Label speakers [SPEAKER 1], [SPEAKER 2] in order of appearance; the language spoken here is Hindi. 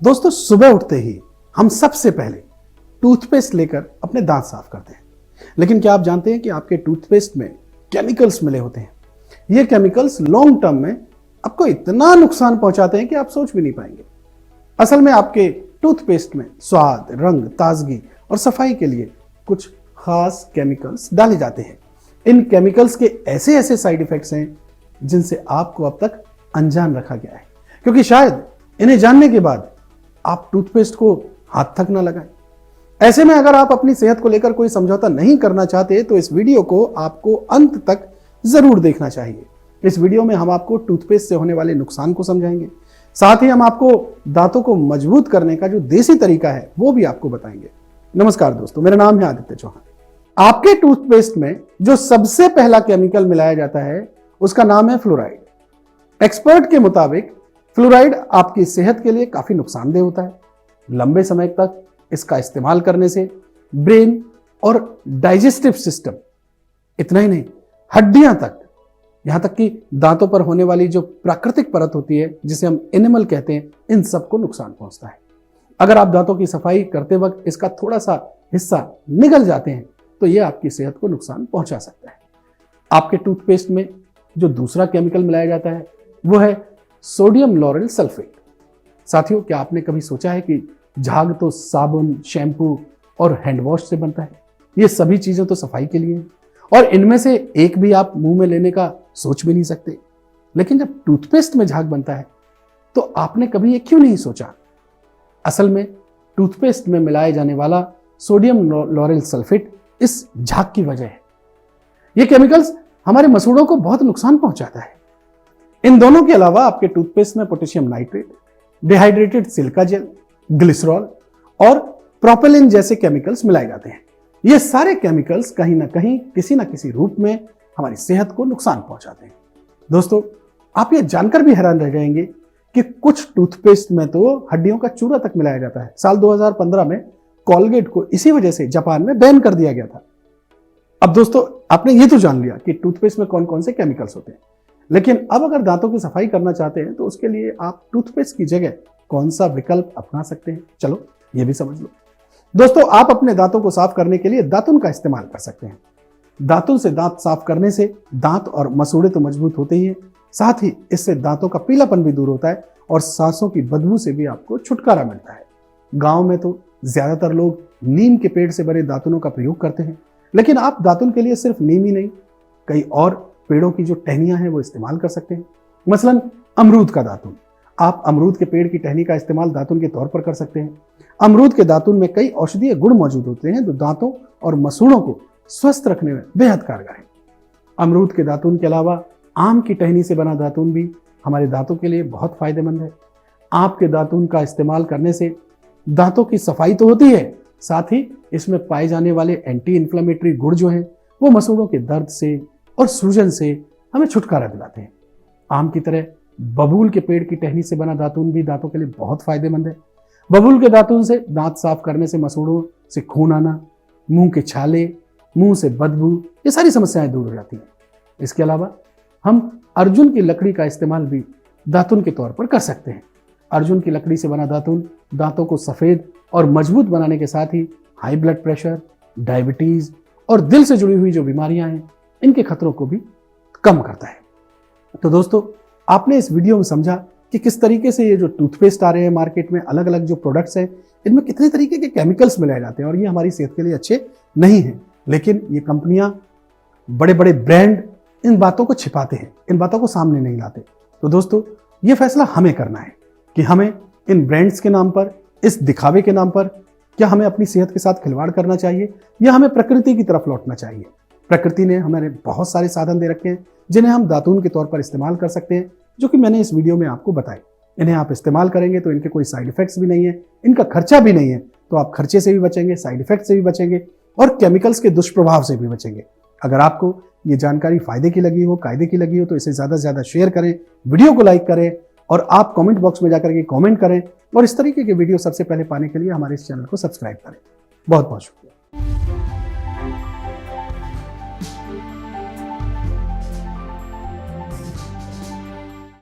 [SPEAKER 1] दोस्तों, सुबह उठते ही हम सबसे पहले टूथपेस्ट लेकर अपने दांत साफ करते हैं। लेकिन क्या आप जानते हैं कि आपके टूथपेस्ट में केमिकल्स मिले होते हैं। ये केमिकल्स लॉन्ग टर्म में आपको इतना नुकसान पहुंचाते हैं कि आप सोच भी नहीं पाएंगे। असल में आपके टूथपेस्ट में स्वाद, रंग, ताजगी और सफाई के लिए कुछ खास केमिकल्स डाले जाते हैं। इन केमिकल्स के ऐसे ऐसे साइड इफेक्ट्स हैं जिनसे आपको अब तक अनजान रखा गया है, क्योंकि शायद इन्हें जानने के बाद आप टूथपेस्ट को हाथ तक ना लगाएं। ऐसे में अगर आप अपनी सेहत को लेकर कोई समझौता नहीं करना चाहते तो इस वीडियो को आपको अंत तक जरूर देखना चाहिए। इस वीडियो में हम आपको टूथपेस्ट से होने वाले नुकसान को समझाएंगे, साथ ही हम आपको दांतों को मजबूत करने का जो देसी तरीका है वो भी आपको बताएंगे। नमस्कार दोस्तों, मेरा नाम है आदित्य चौहान। आपके टूथपेस्ट में जो सबसे पहला केमिकल मिलाया जाता है उसका नाम है फ्लोराइड। एक्सपर्ट के मुताबिक फ्लोराइड आपकी सेहत के लिए काफी नुकसानदेह होता है। लंबे समय तक इसका इस्तेमाल करने से ब्रेन और डाइजेस्टिव सिस्टम, इतना ही नहीं, हड्डियां तक, यहां तक कि दांतों पर होने वाली जो प्राकृतिक परत होती है जिसे हम एनिमल कहते हैं, इन सबको नुकसान पहुंचता है। अगर आप दांतों की सफाई करते वक्त इसका थोड़ा सा हिस्सा निगल जाते हैं तो यह आपकी सेहत को नुकसान पहुंचा सकता है। आपके टूथपेस्ट में जो दूसरा केमिकल मिलाया जाता है वो है सोडियम लॉरेल सल्फेट। साथियों, क्या आपने कभी सोचा है कि झाग तो साबुन, शैम्पू और हैंड वॉश से बनता है? ये सभी चीजें तो सफाई के लिए हैं और इनमें से एक भी आप मुंह में लेने का सोच भी नहीं सकते। लेकिन जब टूथपेस्ट में झाग बनता है तो आपने कभी ये क्यों नहीं सोचा? असल में टूथपेस्ट में मिलाए जाने वाला सोडियम लॉरेल सल्फेट इस झाग की वजह है। ये केमिकल्स हमारे मसूड़ों को बहुत नुकसान पहुंचाता है। इन दोनों के अलावा आपके टूथपेस्ट में potassium nitrate, dehydrated silica gel, glycerol और प्रोपेलिन जैसे केमिकल्स मिलाए जाते हैं। ये सारे केमिकल्स कहीं ना कहीं, किसी ना किसी रूप में हमारी सेहत को नुकसान पहुंचाते हैं। दोस्तों, आप ये जानकर भी हैरान रह जाएंगे कि कुछ टूथपेस्ट में तो हड्डियों का चूरा तक मिलाया जाता है। साल 2015 में कोलगेट को इसी वजह से जापान में बैन कर दिया गया था। अब दोस्तों, आपने ये तो जान लिया कि टूथपेस्ट में कौन कौन से केमिकल्स होते हैं, लेकिन अब अगर दांतों की सफाई करना चाहते हैं तो उसके लिए आप टूथपेस्ट की जगह कौन सा विकल्प अपना सकते हैं, चलो ये भी समझ लो। दोस्तों, आप अपने दांतों को साफ करने के लिए दातुन का इस्तेमाल कर सकते हैं। दातुन से दांत साफ करने से दांत और मसूड़े तो मजबूत होते ही हैं, साथ ही इससे दांतों का पीलापन भी दूर होता है और सांसों की बदबू से भी आपको छुटकारा मिलता है। गांव में तो ज्यादातर लोग नीम के पेड़ से बने दातुनों का प्रयोग करते हैं, लेकिन आप दातुन के लिए सिर्फ नीम ही नहीं, कई और पेड़ों की जो टहनियां हैं वो इस्तेमाल कर सकते हैं। मसलन अमरूद का दातुन। आप अमरूद के पेड़ की टहनी का इस्तेमाल दातुन के तौर पर कर सकते हैं। अमरूद के दातुन में कई औषधीय गुण मौजूद होते हैं जो दांतों और मसूड़ों को स्वस्थ रखने में बेहद कारगर है। अमरूद के दातुन के अलावा आम की टहनी से बना दातुन भी हमारे दांतों के लिए बहुत फायदेमंद है। आम के दातुन का इस्तेमाल करने से दांतों की सफाई तो होती है, साथ ही इसमें पाए जाने वाले एंटी इंफ्लेमेटरी गुण जो हैं वो मसूड़ों के दर्द से और सूजन से हमें छुटकारा दिलाते हैं। आम की तरह बबूल के पेड़ की टहनी से बना दातुन भी दांतों के लिए बहुत फायदेमंद है। बबूल के दातुन से दांत साफ करने से मसूड़ों से खून आना, मुंह के छाले, मुंह से बदबू, ये सारी समस्याएं दूर हो जाती हैं। इसके अलावा हम अर्जुन की लकड़ी का इस्तेमाल भी दातुन के तौर पर कर सकते हैं। अर्जुन की लकड़ी से बना दातुन दांतों को सफेद और मजबूत बनाने के साथ ही हाई ब्लड प्रेशर, डायबिटीज और दिल से जुड़ी हुई जो बीमारियां हैं इनके खतरों को भी कम करता है। तो दोस्तों, आपने इस वीडियो में समझा कि किस तरीके से ये जो टूथपेस्ट आ रहे हैं मार्केट में, अलग अलग जो प्रोडक्ट्स हैं, इनमें कितने तरीके के केमिकल्स मिलाए जाते हैं और ये हमारी सेहत के लिए अच्छे नहीं हैं। लेकिन ये कंपनियां, बड़े बड़े ब्रांड इन बातों को छिपाते हैं, इन बातों को सामने नहीं लाते। तो दोस्तों, ये फैसला हमें करना है कि हमें इन ब्रांड्स के नाम पर, इस दिखावे के नाम पर, क्या हमें अपनी सेहत के साथ खिलवाड़ करना चाहिए या हमें प्रकृति की तरफ लौटना चाहिए। प्रकृति ने हमारे बहुत सारे साधन दे रखे हैं जिन्हें हम दातून के तौर पर इस्तेमाल कर सकते हैं, जो कि मैंने इस वीडियो में आपको बताए। इन्हें आप इस्तेमाल करेंगे तो इनके कोई साइड इफेक्ट्स भी नहीं है, इनका खर्चा भी नहीं है, तो आप खर्चे से भी बचेंगे, साइड इफेक्ट से भी बचेंगे और केमिकल्स के दुष्प्रभाव से भी बचेंगे। अगर आपको ये जानकारी फायदे की लगी हो, कायदे की लगी हो तो इसे ज्यादा से ज्यादा शेयर करें, वीडियो को लाइक करें और आप कमेंट बॉक्स में जाकर के कमेंट करें और इस तरीके के वीडियो सबसे पहले पाने के लिए हमारे इस चैनल को सब्सक्राइब करें। बहुत बहुत शुक्रिया।